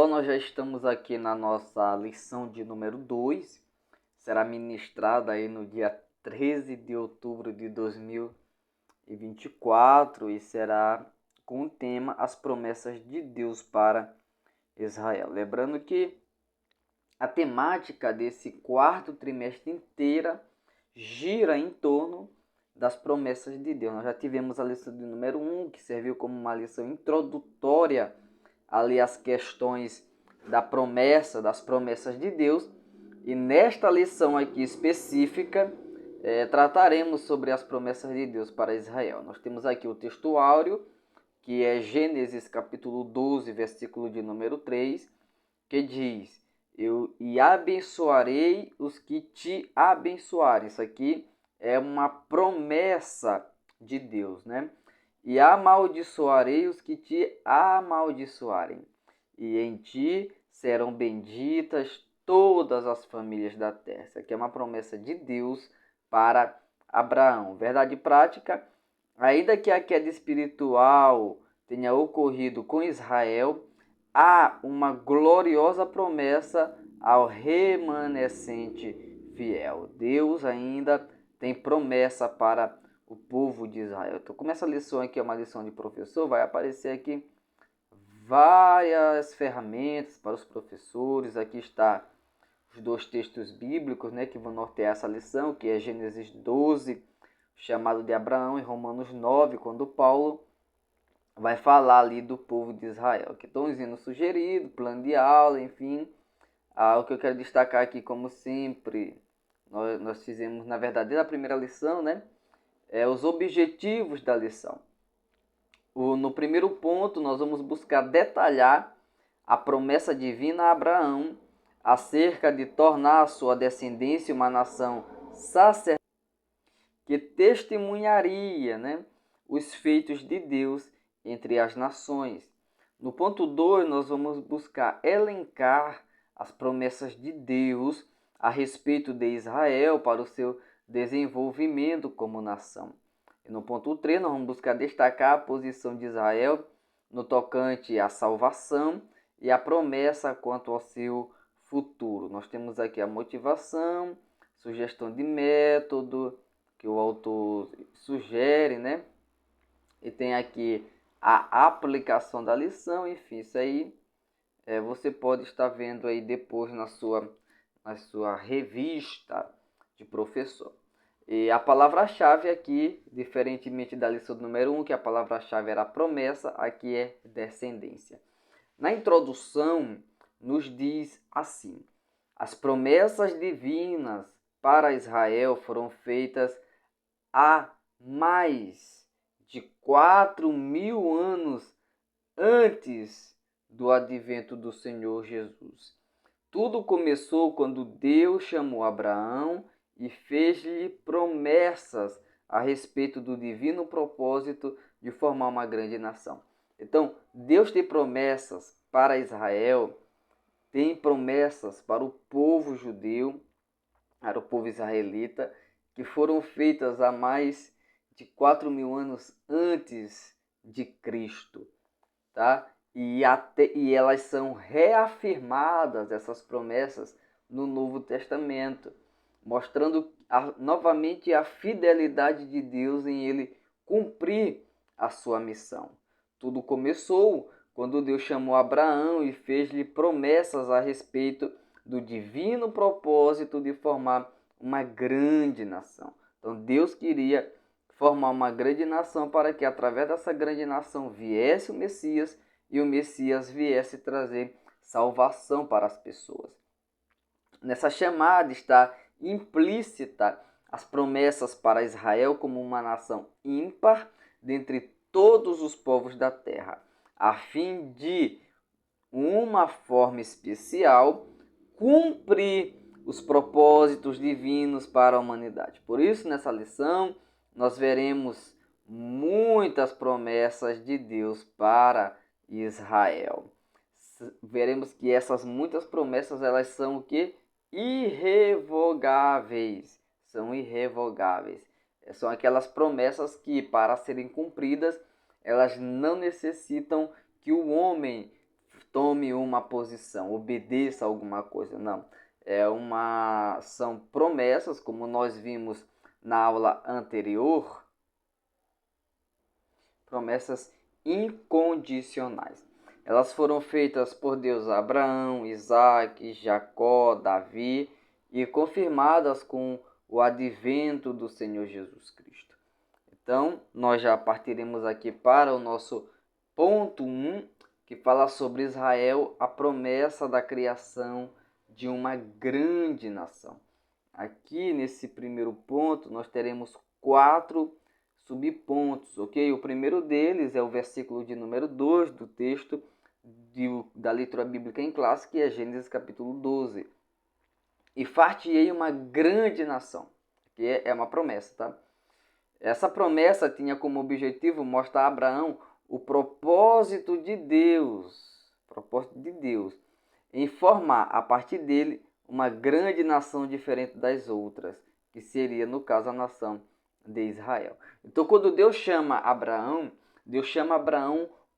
pessoal, nós já estamos aqui na nossa lição de número 2. Será ministrada aí no dia 13 de outubro de 2024 e será com o tema As Promessas de Deus para Israel. Lembrando que a temática desse quarto trimestre inteira gira em torno das promessas de Deus. Nós já tivemos a lição de número 1, que serviu como uma lição introdutória ali as questões das promessas de Deus. E nesta lição aqui específica, trataremos sobre as promessas de Deus para Israel. Nós temos aqui o texto áureo, que é Gênesis capítulo 12, versículo de número 3, que diz: e abençoarei os que te abençoarem. Isso aqui é uma promessa de Deus, né? E amaldiçoarei os que te amaldiçoarem, e em ti serão benditas todas as famílias da terra. Isso aqui é uma promessa de Deus para Abraão. Verdade prática, ainda que a queda espiritual tenha ocorrido com Israel, há uma gloriosa promessa ao remanescente fiel. Deus ainda tem promessa para o povo de Israel. Então, como essa lição aqui é uma lição de professor, vai aparecer aqui várias ferramentas para os professores. Aqui está os dois textos bíblicos, né, que vão nortear essa lição, que é Gênesis 12, chamado de Abraão, e Romanos 9, quando Paulo vai falar ali do povo de Israel. Que estão sendo sugerido, plano de aula, enfim. O que eu quero destacar aqui, como sempre, nós fizemos, na verdade, desde a primeira lição, né? Os objetivos da lição. No primeiro ponto, nós vamos buscar detalhar a promessa divina a Abraão acerca de tornar a sua descendência uma nação sacerdotal que testemunharia, né, os feitos de Deus entre as nações. No ponto 2, nós vamos buscar elencar as promessas de Deus a respeito de Israel para o seu desenvolvimento como nação. E no ponto 3, nós vamos buscar destacar a posição de Israel no tocante à salvação e a promessa quanto ao seu futuro. Nós temos aqui a motivação, sugestão de método que o autor sugere, né? E tem aqui a aplicação da lição, enfim, isso aí você pode estar vendo aí depois na sua revista de professor. E a palavra-chave aqui, diferentemente da lição número 1, que a palavra-chave era promessa, aqui é descendência. Na introdução, nos diz assim: as promessas divinas para Israel foram feitas há mais de 4.000 anos antes do advento do Senhor Jesus. Tudo começou quando Deus chamou Abraão e fez-lhe promessas a respeito do divino propósito de formar uma grande nação. Então, Deus tem promessas para Israel, tem promessas para o povo judeu, para o povo israelita, que foram feitas há mais de 4.000 anos antes de Cristo, tá? E elas são reafirmadas, essas promessas, no Novo Testamento, mostrando novamente a fidelidade de Deus em ele cumprir a sua missão. Tudo começou quando Deus chamou Abraão e fez-lhe promessas a respeito do divino propósito de formar uma grande nação. Então Deus queria formar uma grande nação para que através dessa grande nação viesse o Messias e o Messias viesse trazer salvação para as pessoas. Nessa chamada está implícita as promessas para Israel como uma nação ímpar dentre todos os povos da terra, a fim de uma forma especial cumprir os propósitos divinos para a humanidade. Por isso, nessa lição, nós veremos muitas promessas de Deus para Israel. Veremos que essas muitas promessas, elas são o quê? Irrevogáveis. São irrevogáveis. São aquelas promessas que, para serem cumpridas, elas não necessitam que o homem tome uma posição, obedeça a alguma coisa. Não. São promessas, como nós vimos na aula anterior, promessas incondicionais. Elas foram feitas por Deus a Abraão, Isaac, Jacó, Davi e confirmadas com o advento do Senhor Jesus Cristo. Então, nós já partiremos aqui para o nosso ponto 1, que fala sobre Israel, a promessa da criação de uma grande nação. Aqui, nesse primeiro ponto, nós teremos 4 subpontos, ok? O primeiro deles é o versículo de número 2 do texto da leitura bíblica em classe, que é Gênesis capítulo 12. E far-te-ei uma grande nação, que é uma promessa, tá? Essa promessa tinha como objetivo mostrar a Abraão o propósito de Deus em formar a partir dele uma grande nação diferente das outras, que seria, no caso, a nação de Israel. Então, quando Deus chama Abraão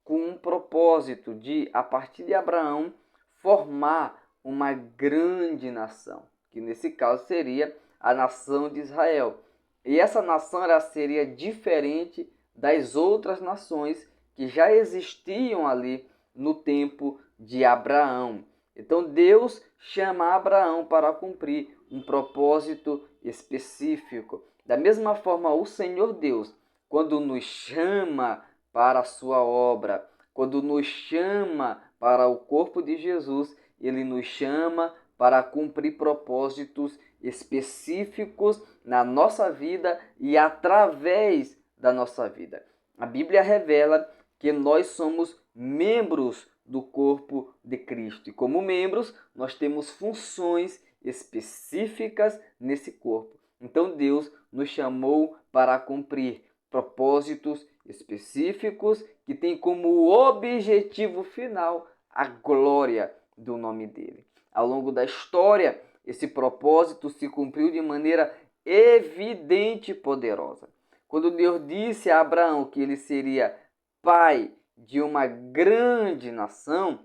com um propósito de, a partir de Abraão, formar uma grande nação, que nesse caso seria a nação de Israel. E essa nação ela seria diferente das outras nações que já existiam ali no tempo de Abraão. Então Deus chama Abraão para cumprir um propósito específico. Da mesma forma, o Senhor Deus, quando nos chama para a sua obra, quando nos chama para o corpo de Jesus, ele nos chama para cumprir propósitos específicos na nossa vida e através da nossa vida. A Bíblia revela que nós somos membros do corpo de Cristo. E como membros, nós temos funções específicas nesse corpo. Então Deus nos chamou para cumprir propósitos específicos que têm como objetivo final a glória do nome dele. Ao longo da história, esse propósito se cumpriu de maneira evidente e poderosa. Quando Deus disse a Abraão que ele seria pai de uma grande nação,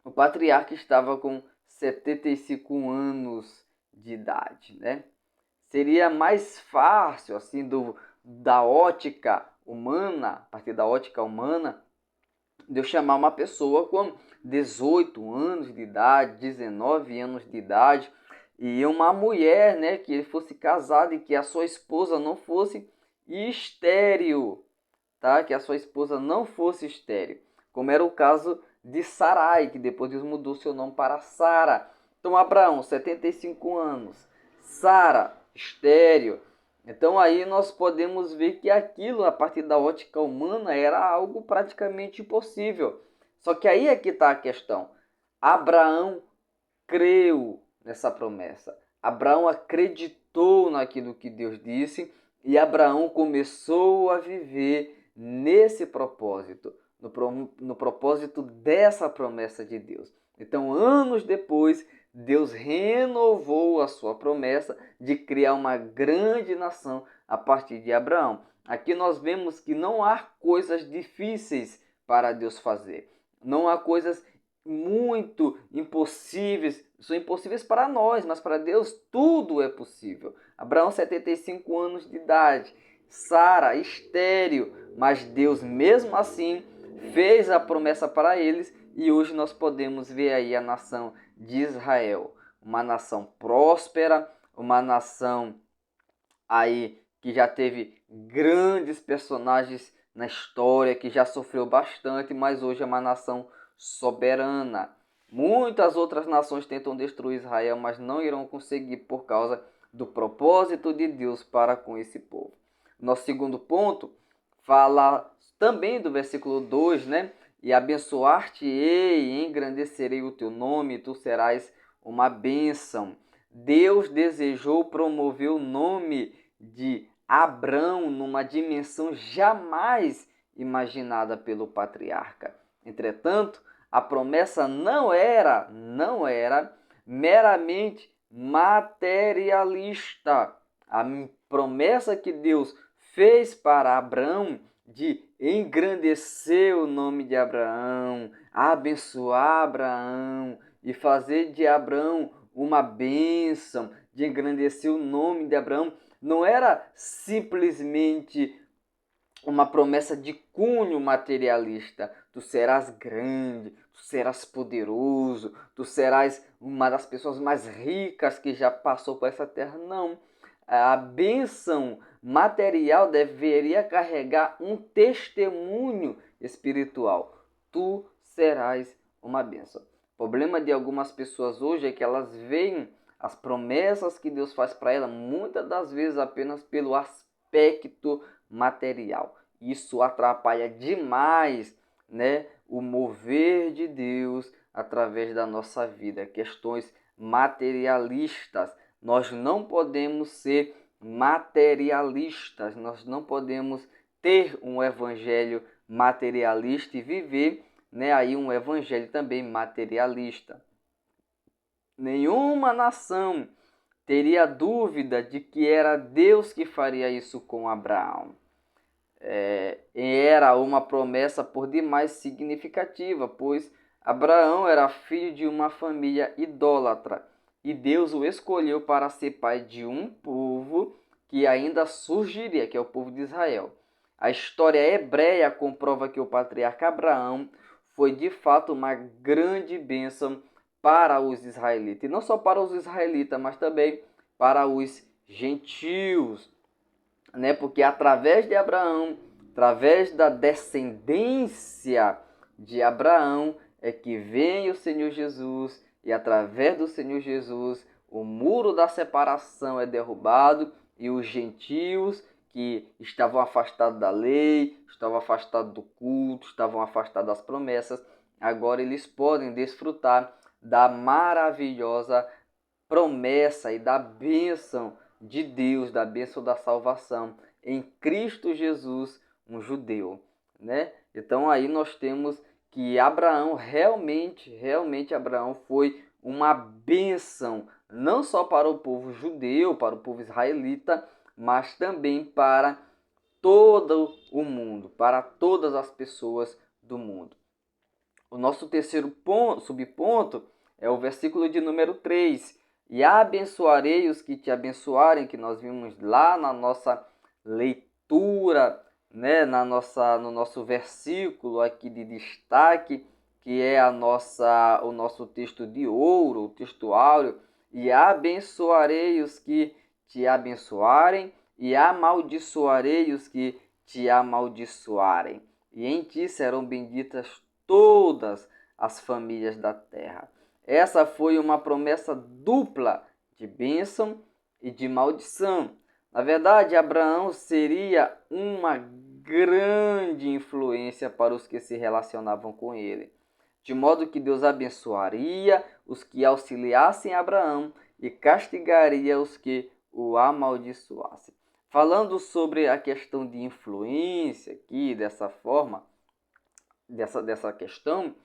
o patriarca estava com 75 anos de idade, né? Seria mais fácil, assim, da ótica humana, a partir da ótica humana, de eu chamar uma pessoa com 18 anos de idade, 19 anos de idade, e uma mulher, né, que ele fosse casado e que a sua esposa não fosse estéril, tá? Que a sua esposa não fosse estéril, como era o caso de Sarai, que depois Deus mudou seu nome para Sara. Então Abraão, 75 anos, Sara, estéril. Então aí nós podemos ver que aquilo, a partir da ótica humana, era algo praticamente impossível. Só que aí é que está a questão. Abraão creu nessa promessa. Abraão acreditou naquilo que Deus disse e Abraão começou a viver nesse propósito, no propósito dessa promessa de Deus. Então, anos depois, Deus renovou a sua promessa de criar uma grande nação a partir de Abraão. Aqui nós vemos que não há coisas difíceis para Deus fazer. Não há coisas muito impossíveis, são impossíveis para nós, mas para Deus tudo é possível. Abraão, 75 anos de idade, Sara, estéril, mas Deus mesmo assim fez a promessa para eles e hoje nós podemos ver aí a nação de Israel, uma nação próspera, uma nação aí que já teve grandes personagens na história, que já sofreu bastante, mas hoje é uma nação soberana. Muitas outras nações tentam destruir Israel, mas não irão conseguir por causa do propósito de Deus para com esse povo. Nosso segundo ponto fala também do versículo 2, né? E abençoar-te-ei, e engrandecerei o teu nome, e tu serás uma bênção. Deus desejou promover o nome de Abrão numa dimensão jamais imaginada pelo patriarca. Entretanto, a promessa não era meramente materialista. A promessa que Deus fez para Abraão de engrandecer o nome de Abraão, abençoar Abraão e fazer de Abraão uma bênção, de engrandecer o nome de Abraão, não era simplesmente uma promessa de cunho materialista. Tu serás grande, tu serás poderoso, tu serás uma das pessoas mais ricas que já passou por essa terra. Não. A bênção material deveria carregar um testemunho espiritual. Tu serás uma bênção. O problema de algumas pessoas hoje é que elas veem as promessas que Deus faz para elas, muitas das vezes apenas pelo aspecto material. Isso atrapalha demais, né, o mover de Deus através da nossa vida. Questões materialistas. Nós não podemos ser materialistas, nós não podemos ter um evangelho materialista e viver, né, aí um evangelho também materialista. Nenhuma nação teria dúvida de que era Deus que faria isso com Abraão. Era uma promessa por demais significativa, pois Abraão era filho de uma família idólatra e Deus o escolheu para ser pai de um povo que ainda surgiria, que é o povo de Israel. A história hebreia comprova que o patriarca Abraão foi de fato uma grande bênção para os israelitas, e não só para os israelitas, mas também para os gentios, né? Porque através de Abraão, através da descendência de Abraão, é que vem o Senhor Jesus, e através do Senhor Jesus, o muro da separação é derrubado, e os gentios que estavam afastados da lei, estavam afastados do culto, estavam afastados das promessas, agora eles podem desfrutar da maravilhosa promessa e da bênção de Deus, da bênção da salvação em Cristo Jesus, um judeu, né? Então aí nós temos que Abraão realmente Abraão foi uma bênção, não só para o povo judeu, para o povo israelita, mas também para todo o mundo, para todas as pessoas do mundo. O nosso terceiro ponto, subponto é o versículo de número 3. E abençoarei os que te abençoarem, que nós vimos lá na nossa leitura, né, no nosso versículo aqui de destaque, que é o nosso texto de ouro, o texto áureo. E abençoarei os que te abençoarem, e amaldiçoarei os que te amaldiçoarem. E em ti serão benditas todas as famílias da terra. Essa foi uma promessa dupla de bênção e de maldição. Na verdade, Abraão seria uma grande influência para os que se relacionavam com ele, de modo que Deus abençoaria os que auxiliassem Abraão e castigaria os que o amaldiçoassem. Falando sobre a questão de influência aqui, dessa forma, dessa questão,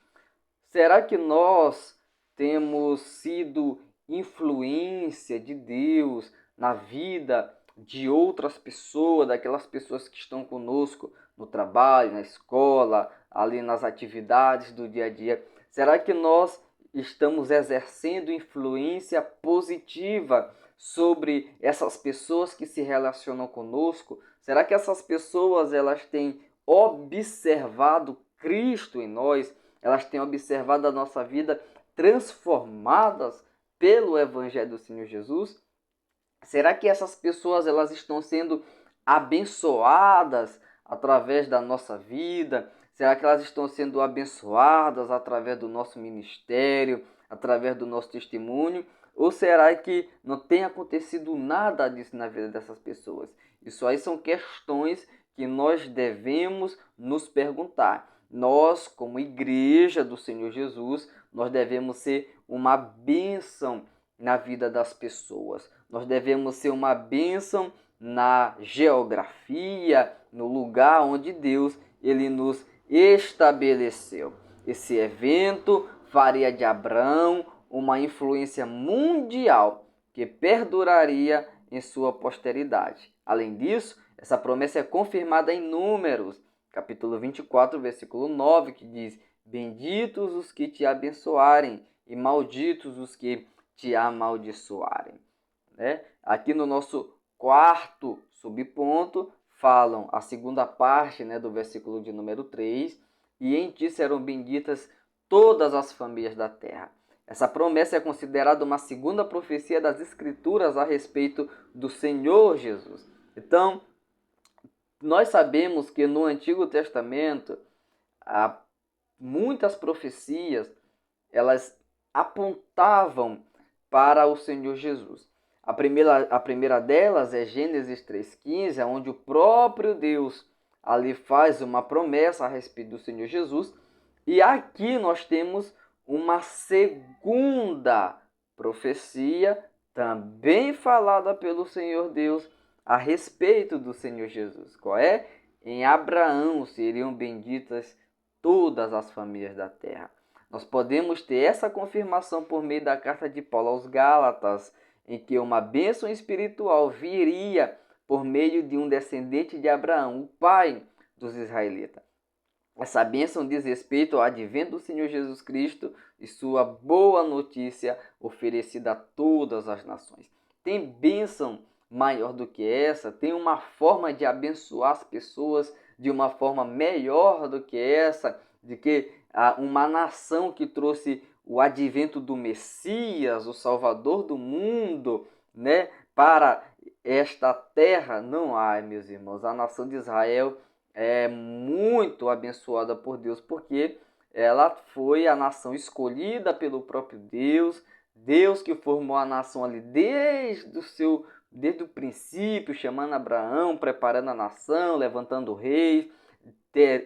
será que nós temos sido influência de Deus na vida de outras pessoas, daquelas pessoas que estão conosco no trabalho, na escola, ali nas atividades do dia a dia? Será que nós estamos exercendo influência positiva sobre essas pessoas que se relacionam conosco? Será que essas pessoas elas têm observado Cristo em nós? Elas têm observado a nossa vida transformadas pelo Evangelho do Senhor Jesus? Será que essas pessoas elas estão sendo abençoadas através da nossa vida? Será que elas estão sendo abençoadas através do nosso ministério, através do nosso testemunho? Ou será que não tem acontecido nada disso na vida dessas pessoas? Isso aí são questões que nós devemos nos perguntar. Nós, como igreja do Senhor Jesus, nós devemos ser uma bênção na vida das pessoas. Nós devemos ser uma bênção na geografia, no lugar onde Deus ele nos estabeleceu. Esse evento faria de Abraão uma influência mundial que perduraria em sua posteridade. Além disso, essa promessa é confirmada em Números, capítulo 24, versículo 9, que diz: benditos os que te abençoarem e malditos os que te amaldiçoarem. Né? Aqui no nosso quarto subponto, falam a segunda parte, né, do versículo de número 3, e em ti serão benditas todas as famílias da terra. Essa promessa é considerada uma segunda profecia das Escrituras a respeito do Senhor Jesus. Então, nós sabemos que no Antigo Testamento, muitas profecias, elas apontavam para o Senhor Jesus. A primeira delas é Gênesis 3,15, onde o próprio Deus ali faz uma promessa a respeito do Senhor Jesus. E aqui nós temos uma segunda profecia, também falada pelo Senhor Deus, a respeito do Senhor Jesus. Qual é? Em Abraão seriam benditas todas as famílias da terra. Nós podemos ter essa confirmação por meio da carta de Paulo aos Gálatas, em que uma bênção espiritual viria por meio de um descendente de Abraão, o pai dos israelitas. Essa bênção diz respeito ao advento do Senhor Jesus Cristo e sua boa notícia oferecida a todas as nações. Tem bênção maior do que essa? Tem uma forma de abençoar as pessoas de uma forma melhor do que essa? De que uma nação que trouxe o advento do Messias, o Salvador do mundo, né, para esta terra? Não há, meus irmãos. A nação de Israel é muito abençoada por Deus, porque ela foi a nação escolhida pelo próprio Deus, Deus que formou a nação ali desde o princípio, chamando Abraão, preparando a nação, levantando reis,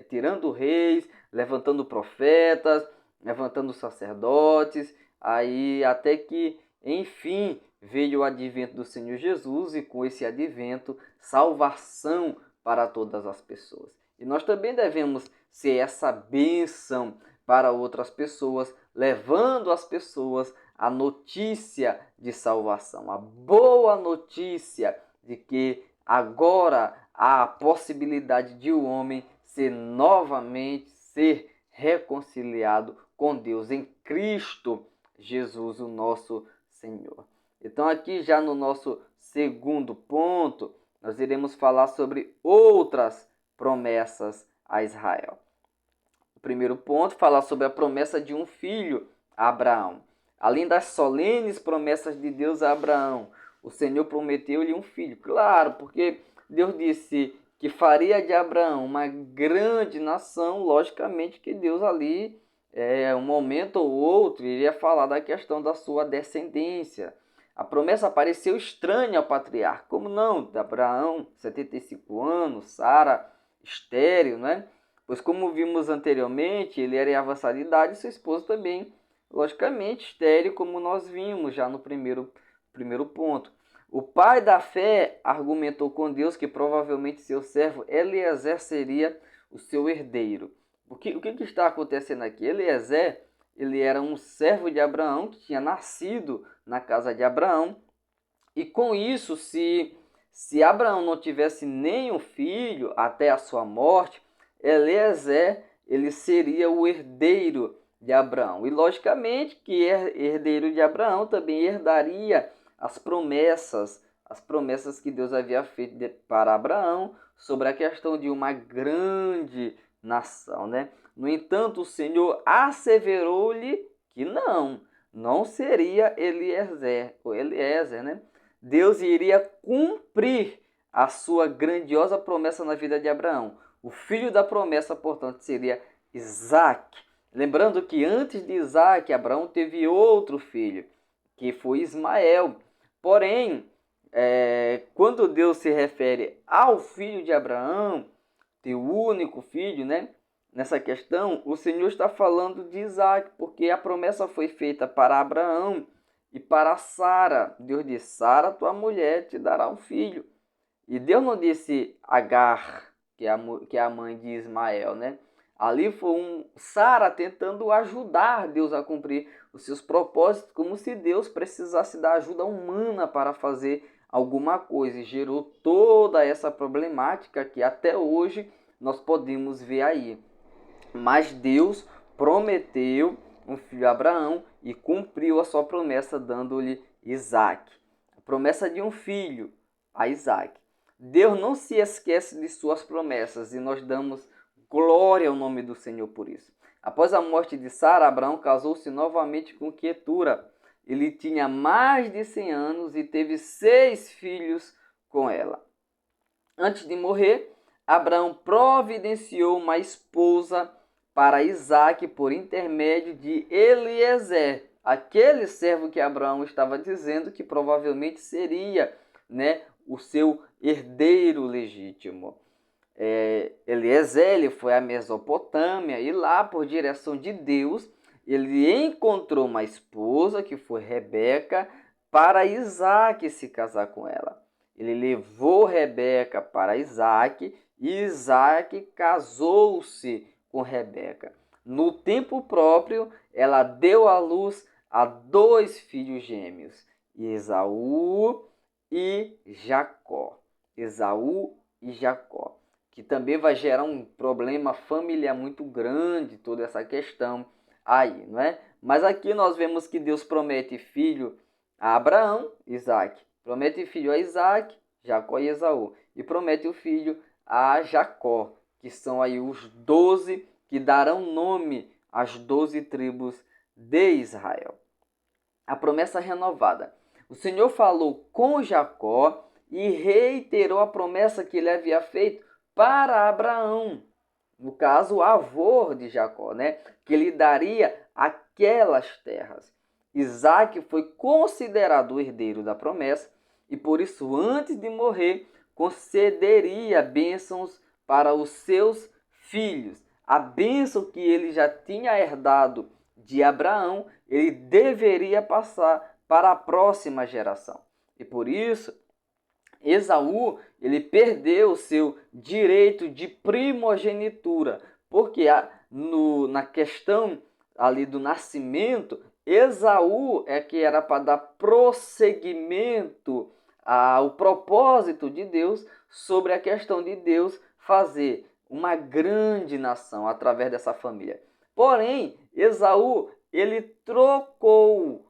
tirando reis, levantando profetas, levantando sacerdotes, aí até que, enfim, veio o advento do Senhor Jesus e com esse advento, salvação para todas as pessoas. E nós também devemos ser essa bênção para outras pessoas, levando as pessoas a notícia de salvação, a boa notícia de que agora há a possibilidade de o homem ser reconciliado com Deus em Cristo Jesus, o nosso Senhor. Então aqui já no nosso segundo ponto, nós iremos falar sobre outras promessas a Israel. O primeiro ponto, falar sobre a promessa de um filho a Abraão. Além das solenes promessas de Deus a Abraão, o Senhor prometeu-lhe um filho. Claro, porque Deus disse que faria de Abraão uma grande nação. Logicamente que Deus ali, um momento ou outro, iria falar da questão da sua descendência. A promessa pareceu estranha ao patriarca. Como não? Abraão, 75 anos, Sara, estéril, né? Pois como vimos anteriormente, ele era em avançada idade e sua esposa também, logicamente, estéril, como nós vimos já no primeiro ponto. O pai da fé argumentou com Deus que provavelmente seu servo Eliezer seria o seu herdeiro. O que está acontecendo aqui? Eliezer, ele era um servo de Abraão que tinha nascido na casa de Abraão. E com isso, se Abraão não tivesse nenhum filho até a sua morte, Eliezer, ele seria o herdeiro de Abraão. E logicamente que herdeiro de Abraão também herdaria as promessas que Deus havia feito para Abraão sobre a questão de uma grande nação, né? No entanto, o Senhor asseverou-lhe que não seria Eliezer, né? Deus iria cumprir a sua grandiosa promessa na vida de Abraão. O filho da promessa, portanto, seria Isaque. Lembrando que antes de Isaque, Abraão teve outro filho, que foi Ismael. Porém, quando Deus se refere ao filho de Abraão, teu único filho, né? Nessa questão, o Senhor está falando de Isaque, porque a promessa foi feita para Abraão e para Sara. Deus disse: Sara, tua mulher, te dará um filho. E Deus não disse Agar, que é a mãe de Ismael, né? Ali foi Sara tentando ajudar Deus a cumprir os seus propósitos, como se Deus precisasse da ajuda humana para fazer alguma coisa. E gerou toda essa problemática que até hoje nós podemos ver aí. Mas Deus prometeu um filho a Abraão e cumpriu a sua promessa dando-lhe Isaque. A promessa de um filho a Isaque. Deus não se esquece de suas promessas e nós damos glória ao nome do Senhor por isso. Após a morte de Sara, Abraão casou-se novamente com Quetura. Ele tinha mais de 100 anos e teve 6 filhos com ela. Antes de morrer, Abraão providenciou uma esposa para Isaque por intermédio de Eliezer, aquele servo que Abraão estava dizendo que provavelmente seria, o seu herdeiro legítimo. Eliezer ele foi à Mesopotâmia e lá, por direção de Deus, ele encontrou uma esposa, que foi Rebeca, para Isaque se casar com ela. Ele levou Rebeca para Isaque e Isaque casou-se com Rebeca. No tempo próprio, ela deu à luz a 2 filhos gêmeos, Esaú e Jacó. Esaú e Jacó, que também vai gerar um problema familiar muito grande, toda essa questão aí, não é? Mas aqui nós vemos que Deus promete filho a Abraão, Isaque, promete filho a Isaque, Jacó e Esaú, e promete o filho a Jacó, que são aí os 12 que darão nome às 12 tribos de Israel. A promessa renovada. O Senhor falou com Jacó e reiterou a promessa que ele havia feito para Abraão, no caso, o avô de Jacó, que lhe daria aquelas terras. Isaque foi considerado o herdeiro da promessa e, por isso, antes de morrer, concederia bênçãos para os seus filhos. A bênção que ele já tinha herdado de Abraão, ele deveria passar para a próxima geração. E por isso, Esaú ele perdeu o seu direito de primogenitura, porque na questão ali do nascimento, Esaú é que era para dar prosseguimento ao propósito de Deus sobre a questão de Deus fazer uma grande nação através dessa família. Porém, Esaú ele trocou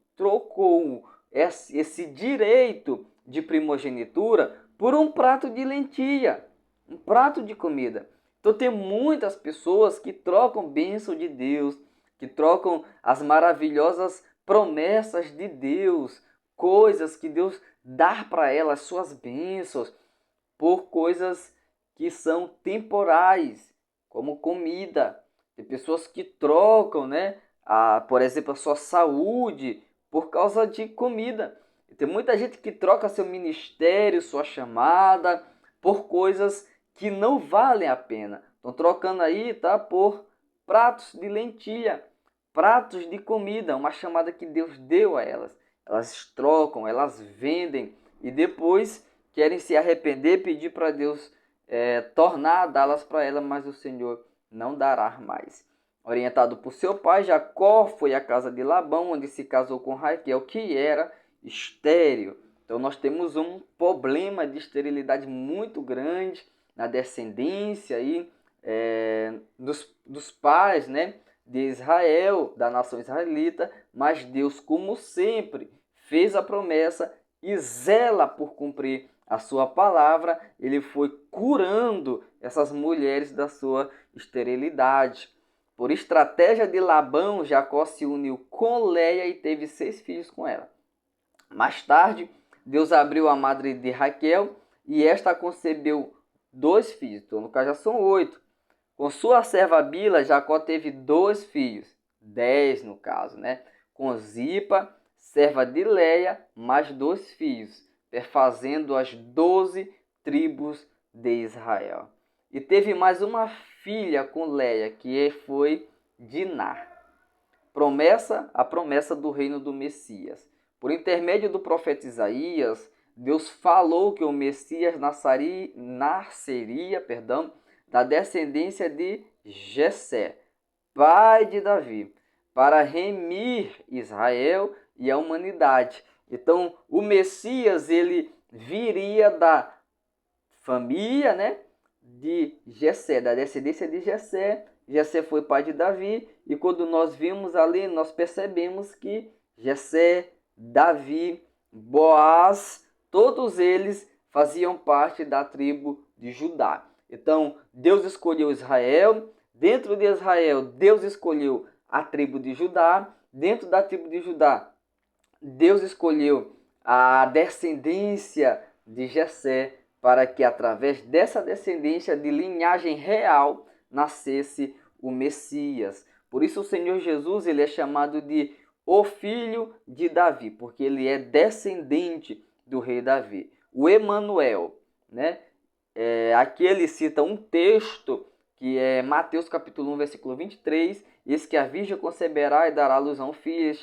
esse direito de primogenitura por um prato de lentilha, um prato de comida. Então tem muitas pessoas que trocam bênção de Deus, que trocam as maravilhosas promessas de Deus, coisas que Deus dá para elas, suas bênçãos, por coisas que são temporais, como comida. Tem pessoas que trocam, por exemplo, a sua saúde por causa de comida. Tem muita gente que troca seu ministério, sua chamada, por coisas que não valem a pena. Estão trocando aí, por pratos de lentilha, pratos de comida, uma chamada que Deus deu a elas. Elas trocam, elas vendem e depois querem se arrepender, pedir para Deus tornar, dá-las para ela, mas o Senhor não dará mais. Orientado por seu pai, Jacó foi à casa de Labão, onde se casou com Raquel, que era estéril. Então nós temos um problema de esterilidade muito grande na descendência aí, dos pais de Israel, da nação israelita, mas Deus, como sempre, fez a promessa e zela por cumprir a sua palavra. Ele foi curando essas mulheres da sua esterilidade. Por estratégia de Labão, Jacó se uniu com Leia e teve 6 filhos com ela. Mais tarde, Deus abriu a madre de Raquel e esta concebeu 2 filhos. Então, no caso, já são 8. Com sua serva Bila, Jacó teve 2 filhos. 10 no caso, Com Zipa, serva de Leia, mais 2 filhos, perfazendo as 12 tribos de Israel. E teve mais uma filha com Leia, que foi Diná. A promessa do reino do Messias. Por intermédio do profeta Isaías, Deus falou que o Messias nasceria da descendência de Jessé, pai de Davi, para remir Israel e a humanidade. Então, o Messias ele viria da família, de Jessé, da descendência de Jessé, Jessé foi pai de Davi, e quando nós vimos ali, nós percebemos que Jessé, Davi, Boaz, todos eles faziam parte da tribo de Judá. Então, Deus escolheu Israel, dentro de Israel, Deus escolheu a tribo de Judá, dentro da tribo de Judá, Deus escolheu a descendência de Jessé para que através dessa descendência de linhagem real nascesse o Messias. Por isso o Senhor Jesus ele é chamado de o filho de Davi, porque ele é descendente do rei Davi. O Emanuel, né? Aqui ele cita um texto que é Mateus capítulo 1, versículo 23, eis que a virgem conceberá e dará à luz a um filho,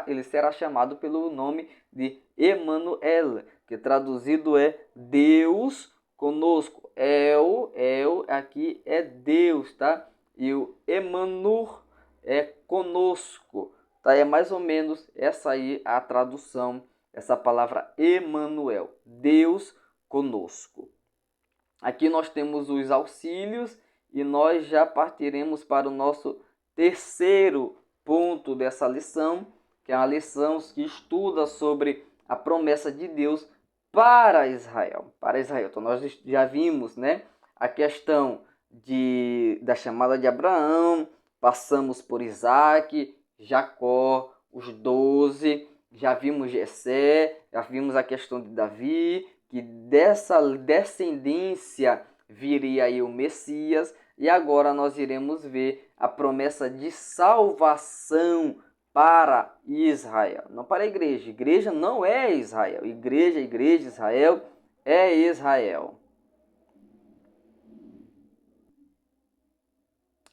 ele será chamado pelo nome de Emanuel, que traduzido é Deus conosco. El aqui é Deus, tá? E o Emmanuel é conosco, tá? É mais ou menos essa aí a tradução, essa palavra Emmanuel, Deus conosco. Aqui nós temos os auxílios e nós já partiremos para o nosso terceiro ponto dessa lição, que é uma lição que estuda sobre a promessa de Deus para Israel. Para Israel. Então nós já vimos, né, a questão da chamada de Abraão, passamos por Isaac, Jacó, os 12, já vimos Jessé, já vimos a questão de Davi, que dessa descendência viria aí o Messias, e agora nós iremos ver a promessa de salvação para Israel, não para a igreja. Igreja não é Israel, igreja, Israel é Israel.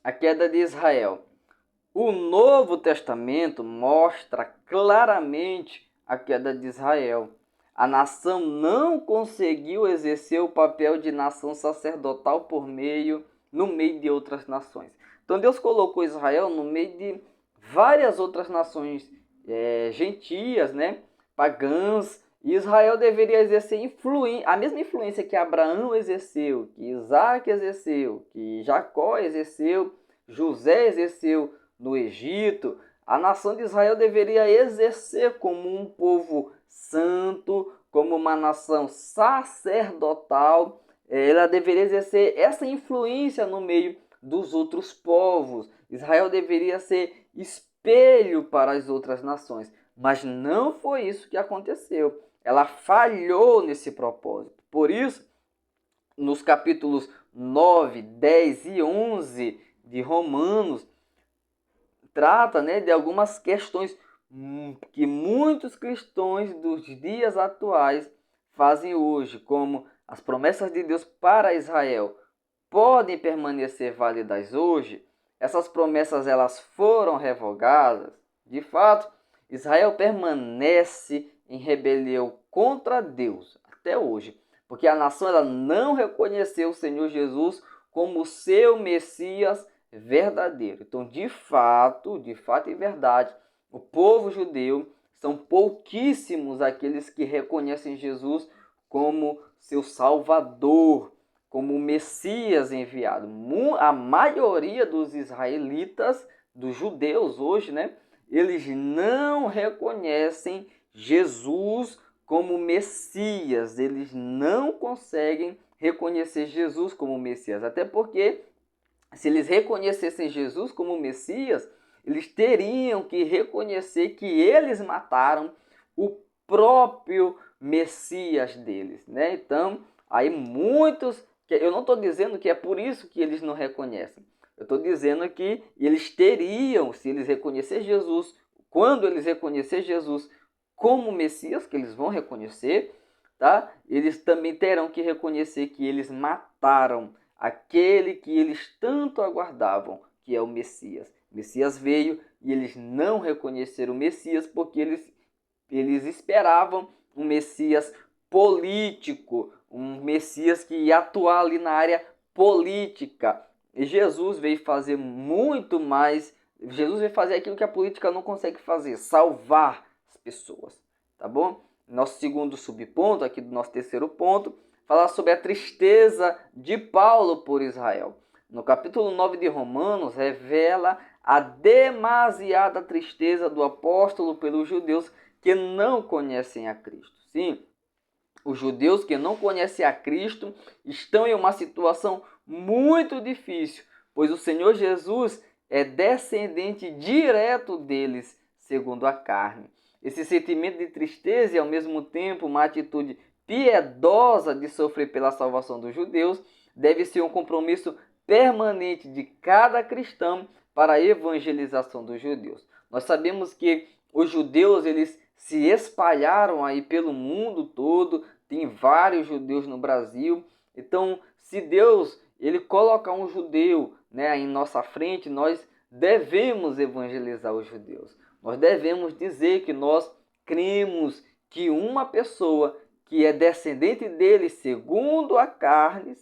A queda de Israel. O Novo Testamento mostra claramente a queda de Israel. A nação não conseguiu exercer o papel de nação sacerdotal no meio de outras nações. Então Deus colocou Israel no meio de várias outras nações gentias, né, pagãs. E Israel deveria exercer a mesma influência que Abraão exerceu, que Isaac exerceu, que Jacó exerceu, José exerceu no Egito. A nação de Israel deveria exercer como um povo santo, como uma nação sacerdotal. Ela deveria exercer essa influência no meio dos outros povos. Israel deveria ser espelho para as outras nações. Mas não foi isso que aconteceu. Ela falhou nesse propósito. Por isso, nos capítulos 9, 10 e 11 de Romanos, trata, né, de algumas questões que muitos cristãos dos dias atuais fazem hoje, como as promessas de Deus para Israel podem permanecer válidas hoje. Essas promessas elas foram revogadas. De fato, Israel permanece em rebelião contra Deus até hoje, porque a nação ela não reconheceu o Senhor Jesus como seu Messias verdadeiro. Então, de fato e verdade, o povo judeu são pouquíssimos aqueles que reconhecem Jesus como seu Salvador, como o Messias enviado. A maioria dos israelitas, dos judeus hoje, né, eles não reconhecem Jesus como Messias. Eles não conseguem reconhecer Jesus como Messias. Até porque, se eles reconhecessem Jesus como Messias, eles teriam que reconhecer que eles mataram o próprio Messias deles, né? Então, aí muitos... Eu não estou dizendo que é por isso que eles não reconhecem. Eu estou dizendo que eles teriam, se eles reconhecer Jesus, quando eles reconhecer Jesus como Messias, que eles vão reconhecer, tá? Eles também terão que reconhecer que eles mataram aquele que eles tanto aguardavam, que é o Messias. O Messias veio e eles não reconheceram o Messias porque eles esperavam um Messias político, um Messias que ia atuar ali na área política. E Jesus veio fazer muito mais. Jesus veio fazer aquilo que a política não consegue fazer, salvar as pessoas, tá bom? Nosso segundo subponto, aqui do nosso terceiro ponto, falar sobre a tristeza de Paulo por Israel. no capítulo 9 de Romanos, revela a demasiada tristeza do apóstolo pelos judeus que não conhecem a Cristo. Sim, os judeus que não conhecem a Cristo estão em uma situação muito difícil, pois o Senhor Jesus é descendente direto deles, segundo a carne. Esse sentimento de tristeza e, ao mesmo tempo, uma atitude piedosa de sofrer pela salvação dos judeus deve ser um compromisso permanente de cada cristão para a evangelização dos judeus. Nós sabemos que os judeus eles se espalharam aí pelo mundo todo, tem vários judeus no Brasil. Então, se Deus ele colocar um judeu, né, em nossa frente, nós devemos evangelizar os judeus. Nós devemos dizer que nós cremos que uma pessoa que é descendente dele segundo a carne,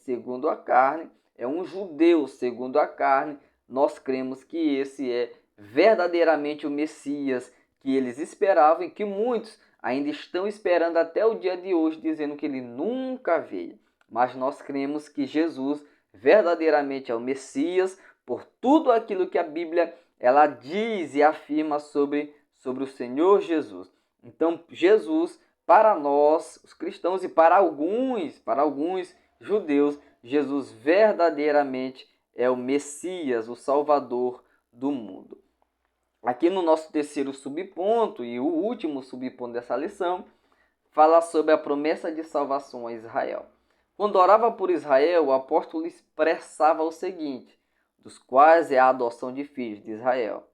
é um judeu segundo a carne, nós cremos que esse é verdadeiramente o Messias que eles esperavam e que muitos ainda estão esperando até o dia de hoje, dizendo que ele nunca veio. Mas nós cremos que Jesus verdadeiramente é o Messias por tudo aquilo que a Bíblia ela diz e afirma sobre o Senhor Jesus. Então, Jesus, para nós, os cristãos, e para alguns judeus, Jesus verdadeiramente é o Messias, o Salvador do mundo. Aqui no nosso terceiro subponto e o último subponto dessa lição, fala sobre a promessa de salvação a Israel. Quando orava por Israel, o apóstolo expressava o seguinte: dos quais é a adoção de filhos de Israel,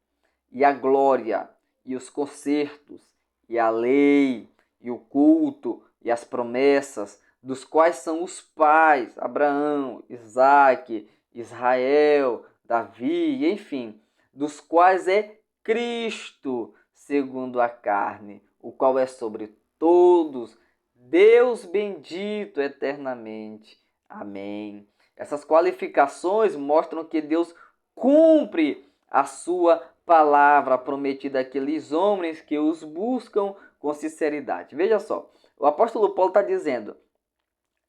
e a glória, e os concertos, e a lei, e o culto, e as promessas, dos quais são os pais, Abraão, Isaque, Israel, Davi, enfim, dos quais é Cristo, segundo a carne, o qual é sobre todos, Deus bendito eternamente. Amém. Essas qualificações mostram que Deus cumpre a sua palavra prometida àqueles homens que os buscam com sinceridade. Veja só, o apóstolo Paulo está dizendo,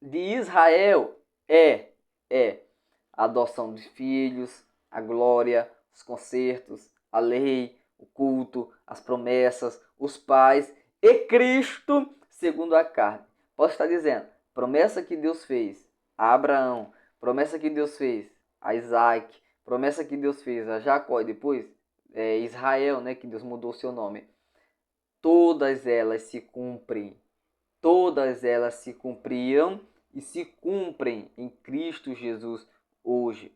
de Israel é a adoção de filhos, a glória, os concertos, a lei, o culto, as promessas, os pais e Cristo segundo a carne. Paulo está dizendo, promessa que Deus fez a Abraão, promessa que Deus fez a Isaac, promessa que Deus fez a Jacó e depois Israel, né, que Deus mudou o seu nome. Todas elas se cumprem. Todas elas se cumpriam e se cumprem em Cristo Jesus hoje.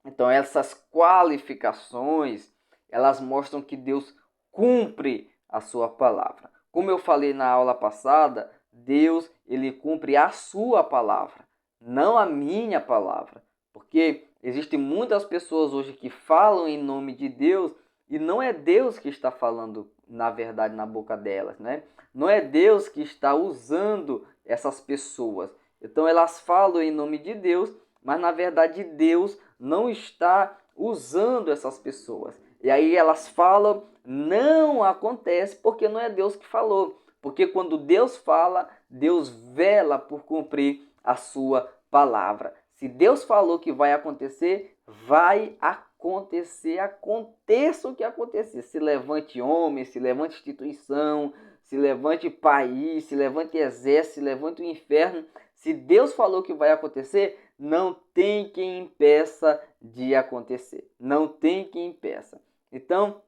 Então essas qualificações, elas mostram que Deus cumpre a sua palavra. Como eu falei na aula passada, Deus ele cumpre a sua palavra, não a minha palavra. Porque existem muitas pessoas hoje que falam em nome de Deus e não é Deus que está falando, na verdade, na boca delas, né? Não é Deus que está usando essas pessoas. Então elas falam em nome de Deus, mas na verdade Deus não está usando essas pessoas. E aí elas falam, não acontece porque não é Deus que falou. Porque quando Deus fala, Deus vela por cumprir a sua palavra. Se Deus falou que vai acontecer, vai acontecer. Aconteça o que acontecer. Se levante homem, se levante instituição, se levante país, se levante exército, se levante o inferno. Se Deus falou que vai acontecer, não tem quem impeça de acontecer. Não tem quem impeça. Então,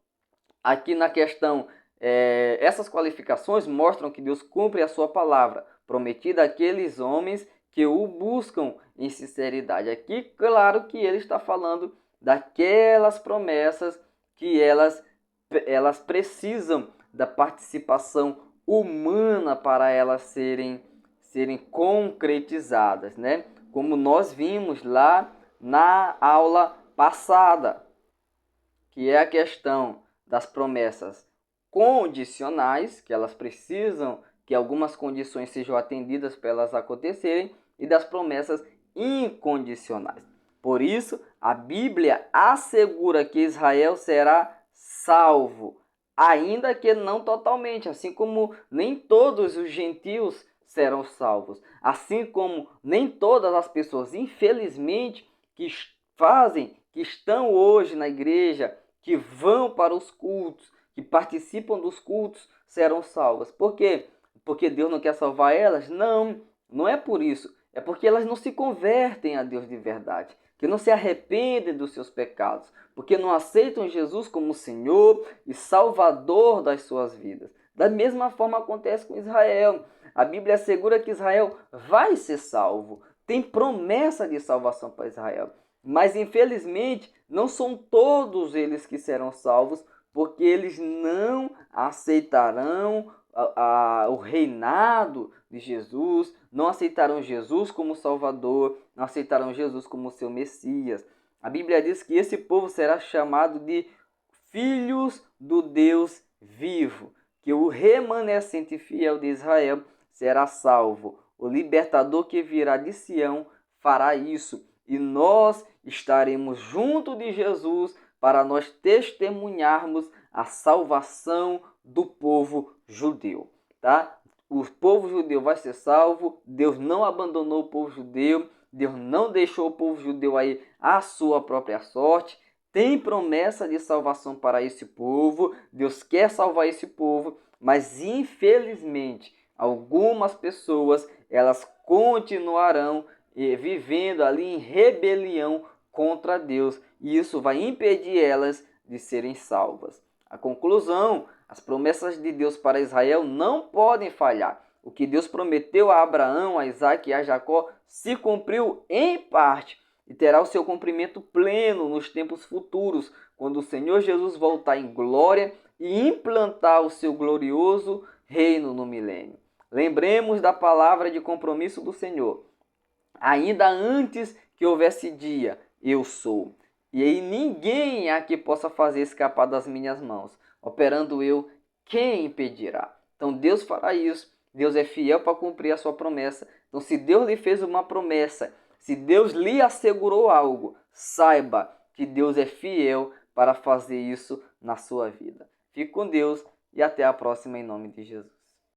aqui na questão, essas qualificações mostram que Deus cumpre a sua palavra, prometida àqueles homens que o buscam em sinceridade. Aqui, claro que ele está falando daquelas promessas que elas precisam da participação humana para elas serem concretizadas, né? Como nós vimos lá na aula passada, que é a questão das promessas condicionais, que elas precisam que algumas condições sejam atendidas para elas acontecerem, e das promessas incondicionais. Por isso, a Bíblia assegura que Israel será salvo, ainda que não totalmente, assim como nem todos os gentios serão salvos, assim como nem todas as pessoas, infelizmente, que fazem, que estão hoje na igreja, que vão para os cultos, que participam dos cultos, serão salvas. Por quê? Porque Deus não quer salvar elas? Não, não é por isso. É porque elas não se convertem a Deus de verdade, que não se arrependem dos seus pecados, porque não aceitam Jesus como Senhor e Salvador das suas vidas. Da mesma forma acontece com Israel. A Bíblia assegura que Israel vai ser salvo. Tem promessa de salvação para Israel. Mas infelizmente não são todos eles que serão salvos, porque eles não aceitarão o reinado de Jesus, não aceitarão Jesus como Salvador, não aceitarão Jesus como seu Messias. A Bíblia diz que esse povo será chamado de filhos do Deus vivo, que o remanescente fiel de Israel será salvo. O libertador que virá de Sião fará isso, e nós estaremos junto de Jesus para nós testemunharmos a salvação do povo judeu, tá? O povo judeu vai ser salvo, Deus não abandonou o povo judeu, Deus não deixou o povo judeu aí à sua própria sorte, tem promessa de salvação para esse povo, Deus quer salvar esse povo, mas infelizmente algumas pessoas, elas continuarão vivendo ali em rebelião contra Deus, e isso vai impedir elas de serem salvas. A conclusão, as promessas de Deus para Israel não podem falhar. O que Deus prometeu a Abraão, a Isaac e a Jacó se cumpriu em parte e terá o seu cumprimento pleno nos tempos futuros, quando o Senhor Jesus voltar em glória e implantar o seu glorioso reino no milênio. Lembremos da palavra de compromisso do Senhor. Ainda antes que houvesse dia, eu sou. E aí ninguém há que possa fazer escapar das minhas mãos. Operando eu, quem impedirá? Então Deus fará isso. Deus é fiel para cumprir a sua promessa. Então se Deus lhe fez uma promessa, se Deus lhe assegurou algo, saiba que Deus é fiel para fazer isso na sua vida. Fique com Deus e até a próxima em nome de Jesus.